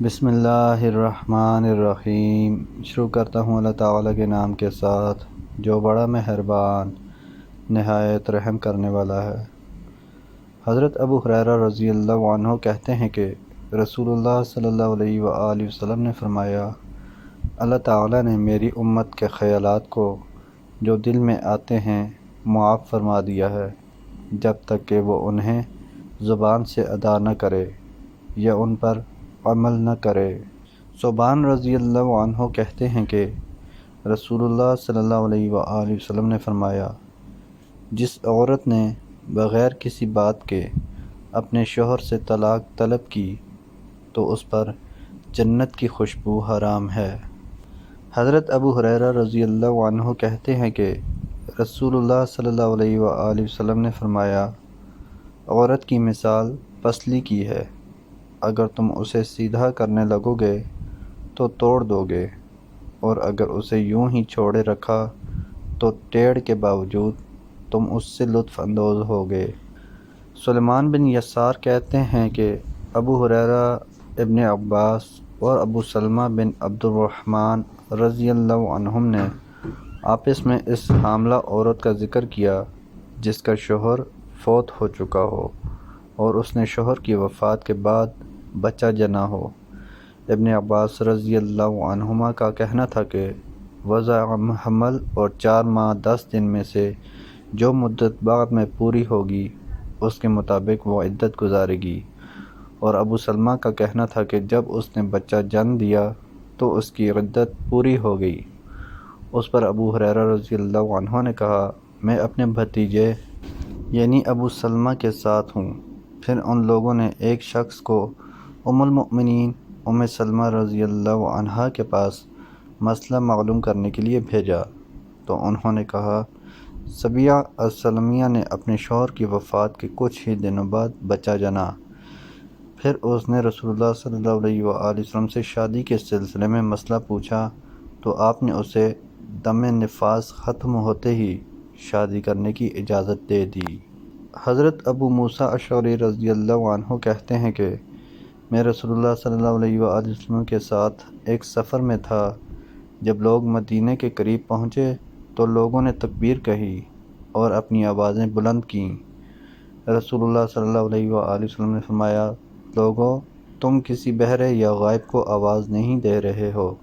بسم اللہ الرحمن الرحیم۔ شروع کرتا ہوں اللہ تعالیٰ کے نام کے ساتھ جو بڑا مہربان نہایت رحم کرنے والا ہے۔ حضرت ابو ہریرہ رضی اللہ عنہ کہتے ہیں کہ رسول اللہ صلی اللہ علیہ وآلہ وسلم نے فرمایا، اللہ تعالیٰ نے میری امت کے خیالات کو جو دل میں آتے ہیں معاف فرما دیا ہے جب تک کہ وہ انہیں زبان سے ادا نہ کرے یا ان پر عمل نہ کرے۔ صوبان رضی اللہ عنہ کہتے ہیں کہ رسول اللہ صلی اللہ علیہ وآلہ وسلم نے فرمایا، جس عورت نے بغیر کسی بات کے اپنے شوہر سے طلاق طلب کی تو اس پر جنت کی خوشبو حرام ہے۔ حضرت ابو ہریرہ رضی اللہ عنہ کہتے ہیں کہ رسول اللہ صلی اللہ علیہ وآلہ وسلم نے فرمایا، عورت کی مثال پسلی کی ہے، اگر تم اسے سیدھا کرنے لگو گے تو توڑ دو گے، اور اگر اسے یوں ہی چھوڑے رکھا تو ٹیڑھ کے باوجود تم اس سے لطف اندوز ہوگے۔ سلیمان بن یسار کہتے ہیں کہ ابو ہریرہ، ابن عباس اور ابو سلمہ بن عبد الرحمن رضی اللہ عنہم نے آپس میں اس حاملہ عورت کا ذکر کیا جس کا شوہر فوت ہو چکا ہو اور اس نے شوہر کی وفات کے بعد بچہ جنا ہو۔ ابن عباس رضی اللہ عنہما کا کہنا تھا کہ وضع حمل اور 4 ماہ 10 دن میں سے جو مدت بعد میں پوری ہوگی اس کے مطابق وہ عدت گزارے گی، اور ابو سلمہ کا کہنا تھا کہ جب اس نے بچہ جن دیا تو اس کی عدت پوری ہو گئی۔ اس پر ابو ہریرہ رضی اللہ عنہ نے کہا، میں اپنے بھتیجے یعنی ابو سلمہ کے ساتھ ہوں۔ پھر ان لوگوں نے ایک شخص کو ام المؤمنین ام سلمہ رضی اللہ عنہا کے پاس مسئلہ معلوم کرنے کے لیے بھیجا تو انہوں نے کہا، سبیہ السلمیہ نے اپنے شوہر کی وفات کے کچھ ہی دنوں بعد بچہ جنا۔ پھر اس نے رسول اللہ صلی اللہ علیہ وآلہ وسلم سے شادی کے سلسلے میں مسئلہ پوچھا تو آپ نے اسے دم نفاس ختم ہوتے ہی شادی کرنے کی اجازت دے دی۔ حضرت ابو موسیٰ اشعری رضی اللہ عنہ کہتے ہیں کہ میں رسول اللہ صلی اللہ علیہ وآلہ وسلم کے ساتھ ایک سفر میں تھا۔ جب لوگ مدینے کے قریب پہنچے تو لوگوں نے تکبیر کہی اور اپنی آوازیں بلند کیں۔ رسول اللہ صلی اللہ علیہ وآلہ وسلم نے فرمایا، لوگو، تم کسی بہرے یا غائب کو آواز نہیں دے رہے ہو،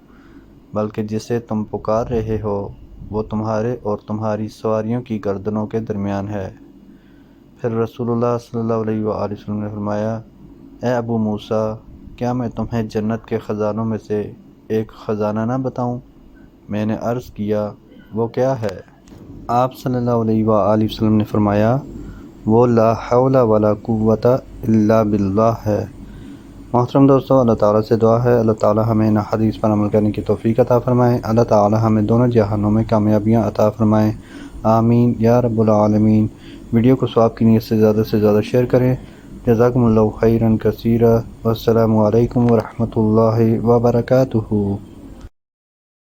بلکہ جسے تم پکار رہے ہو وہ تمہارے اور تمہاری سواریوں کی گردنوں کے درمیان ہے۔ پھر رسول اللہ صلی اللہ علیہ وآلہ وسلم نے فرمایا، اے ابو موسیٰ، کیا میں تمہیں جنت کے خزانوں میں سے ایک خزانہ نہ بتاؤں؟ میں نے عرض کیا، وہ کیا ہے؟ آپ صلی اللہ علیہ وآلہ وسلم نے فرمایا، وہ لا حول ولا قوت الا باللہ ہے۔ محترم دوستو، اللہ تعالیٰ سے دعا ہے اللہ تعالیٰ ہمیں ان حدیث پر عمل کرنے کی توفیق عطا فرمائے۔ اللہ تعالیٰ ہمیں دونوں جہانوں میں کامیابیاں عطا فرمائے، آمین یا رب العالمین۔ ویڈیو کو ثواب کی نیت سے زیادہ شیئر کریں۔ جزاکم اللہ خیرا کثیرا، والسلام علیکم ورحمۃ اللہ وبرکاتہ۔